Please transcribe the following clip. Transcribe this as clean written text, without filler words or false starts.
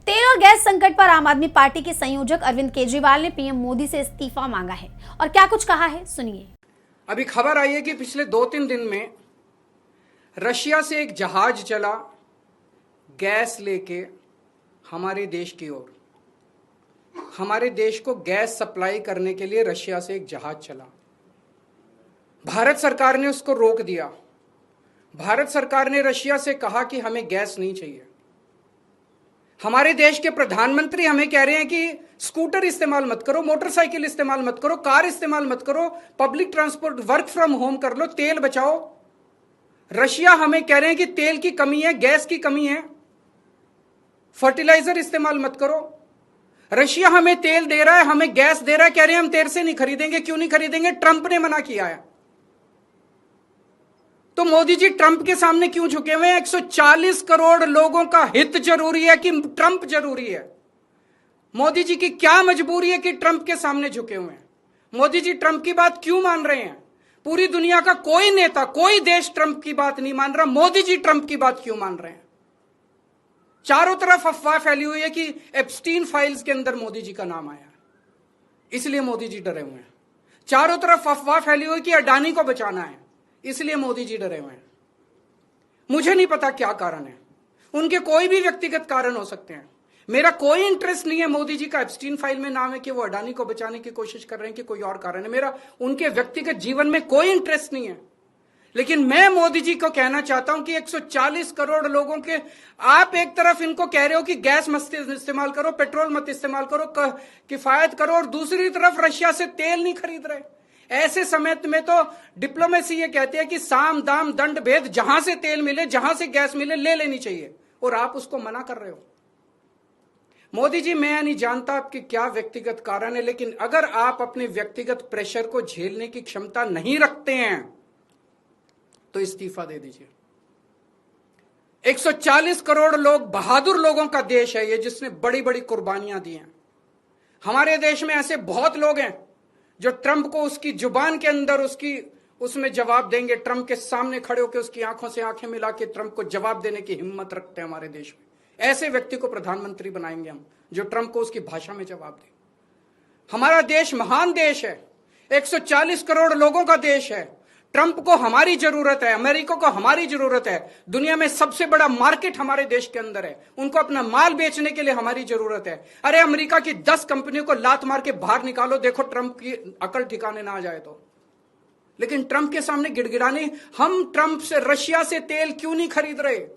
तेल और गैस संकट पर आम आदमी पार्टी के संयोजक अरविंद केजरीवाल ने पीएम मोदी से इस्तीफा मांगा है और क्या कुछ कहा है, सुनिए। अभी खबर आई है कि पिछले 2-3 दिन में रशिया से एक जहाज चला गैस लेके हमारे देश की ओर। हमारे देश को गैस सप्लाई करने के लिए रशिया से एक जहाज चला। भारत सरकार ने उसको रोक दिया। भारत सरकार ने रशिया से कहा कि हमें गैस नहीं चाहिए। हमारे देश के प्रधानमंत्री हमें कह रहे हैं कि स्कूटर इस्तेमाल मत करो, मोटरसाइकिल इस्तेमाल मत करो, कार इस्तेमाल मत करो, public transport, work from home कर लो, तेल बचाओ। रशिया हमें कह रहे हैं कि तेल की कमी है, गैस की कमी है, फर्टिलाइजर इस्तेमाल मत करो। रशिया हमें तेल दे रहा है, हमें गैस दे रहा है, कह रहे हैं हम तेरे से नहीं खरीदेंगे। क्यों नहीं खरीदेंगे? ट्रंप ने मना किया है। तो मोदी जी ट्रंप के सामने क्यों झुके हुए हैं? 140 करोड़ लोगों का हित जरूरी है कि ट्रंप जरूरी है? मोदी जी की क्या मजबूरी है कि ट्रंप के सामने झुके हुए हैं? मोदी जी ट्रंप की बात क्यों मान रहे हैं? पूरी दुनिया का कोई नेता, कोई देश ट्रंप की बात नहीं मान रहा, मोदी जी ट्रंप की बात क्यों मान रहे हैं? चारों तरफ अफवाह फैली हुई है कि एप्स्टीन फाइल्स के अंदर मोदी जी का नाम आया, इसलिए मोदी जी डरे हुए हैं। चारों तरफ अफवाह फैली हुई है कि अडानी को बचाना है, इसलिए मोदी जी डरे हुए हैं। मुझे नहीं पता क्या कारण है, उनके कोई भी व्यक्तिगत कारण हो सकते हैं। मेरा कोई इंटरेस्ट नहीं है मोदी जी का एप्स्टीन फाइल में नाम है कि वो अडानी को बचाने की कोशिश कर रहे हैं कि कोई और कारण है। मेरा उनके व्यक्तिगत जीवन में कोई इंटरेस्ट नहीं है। लेकिन मैं मोदी जी को कहना चाहता हूं कि 140 करोड़ लोगों के आप एक तरफ इनको कह रहे हो कि गैस मत इस्तेमाल करो, पेट्रोल मत इस्तेमाल करो, किफायत करो, और दूसरी तरफ रशिया से तेल नहीं खरीद रहे। ऐसे समय में तो डिप्लोमेसी ये कहती है कि साम दाम दंड भेद, जहां से तेल मिले, जहां से गैस मिले, ले लेनी चाहिए, और आप उसको मना कर रहे हो। मोदी जी, मैं नहीं जानता आपके क्या व्यक्तिगत कारण है, लेकिन अगर आप अपने व्यक्तिगत प्रेशर को झेलने की क्षमता नहीं रखते हैं तो इस्तीफा दे दीजिए। 140 करोड़ लोग, बहादुर लोगों का देश है ये, जिसने बड़ी बड़ी कुर्बानियां दी हैं। हमारे देश में ऐसे बहुत लोग हैं जो ट्रंप को उसकी जुबान के अंदर उसमें जवाब देंगे, ट्रंप के सामने खड़े होकर उसकी आंखों से आंखें मिला के ट्रंप को जवाब देने की हिम्मत रखते हैं हमारे देश में। ऐसे व्यक्ति को प्रधानमंत्री बनाएंगे हम, जो ट्रंप को उसकी भाषा में जवाब दे। हमारा देश महान देश है, 140 करोड़ लोगों का देश है। ट्रंप को हमारी जरूरत है, अमेरिका को हमारी जरूरत है। दुनिया में सबसे बड़ा मार्केट हमारे देश के अंदर है, उनको अपना माल बेचने के लिए हमारी जरूरत है। अरे अमेरिका की 10 कंपनियों को लात मार के बाहर निकालो, देखो ट्रंप की अकल ठिकाने ना आ जाए तो। लेकिन ट्रंप के सामने गिड़गिड़ाने, हम ट्रंप से, रशिया से तेल क्यों नहीं खरीद रहे?